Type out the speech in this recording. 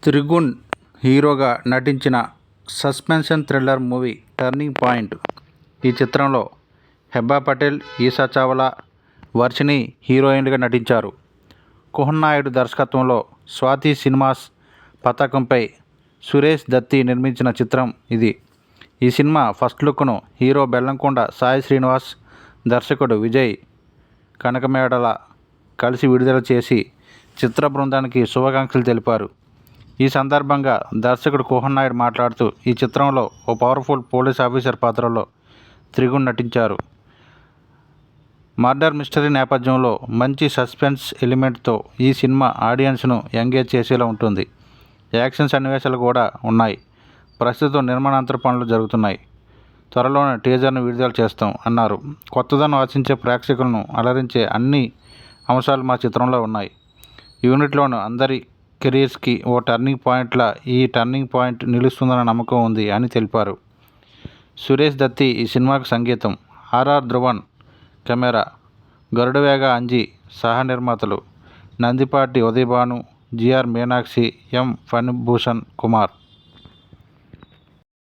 త్రిగుణ్ హీరోగా నటించిన suspension thriller movie turning point. ఈ చిత్రంలో హెబా పటేల్, ఈషా చావ్లా, వర్షిణి హీరోయిన్లుగా నటించారు. కుహన్ నాయుడు దర్శకత్వంలో స్వాతి సినిమాస్ పతాకంపై సురేష్ దత్తి నిర్మించిన చిత్రం ఇది. ఈ సినిమా ఫస్ట్ లుక్ను హీరో బెల్లంకొండ సాయి శ్రీనివాస్, దర్శకుడు విజయ్ కనకమేడల కలిసి విడుదల చేసి చిత్ర బృందానికి శుభాకాంక్షలు తెలిపారు. ఈ సందర్భంగా దర్శకుడు కుహన్ నాయుడు మాట్లాడుతూ, ఈ చిత్రంలో ఓ పవర్ఫుల్ పోలీస్ ఆఫీసర్ పాత్రలో త్రిగుణ్ నటించారు. మర్డర్ మిస్టరీ నేపథ్యంలో మంచి సస్పెన్స్ ఎలిమెంట్తో ఈ సినిమా ఆడియన్స్ను ఎంగేజ్ చేసేలా ఉంటుంది. యాక్షన్ సన్నివేశాలు కూడా ఉన్నాయి. ప్రస్తుతం నిర్మాణాంతర పనులు జరుగుతున్నాయి. త్వరలోనే టీజర్ను విడుదల చేస్తాం అన్నారు. కొత్తదనం ఆశించే ప్రేక్షకులను అలరించే అన్ని అంశాలు మా చిత్రంలో ఉన్నాయి. యూనిట్లోని అందరి కెరీర్స్కి ఓ టర్నింగ్ పాయింట్లా ఈ టర్నింగ్ పాయింట్ నిలుస్తుందన్న నమ్మకం ఉంది అని తెలిపారు. సురేష్ దత్తి ఈ సినిమాకు సంగీతం, ఆర్ఆర్ ధ్రువన్ కెమెరా, గరుడవేగ అంజి సహ నిర్మాతలు, నందిపాటి ఉదయభాను, జిఆర్ మీనాక్షి, ఎం ఫణిభూషణ్ కుమార్.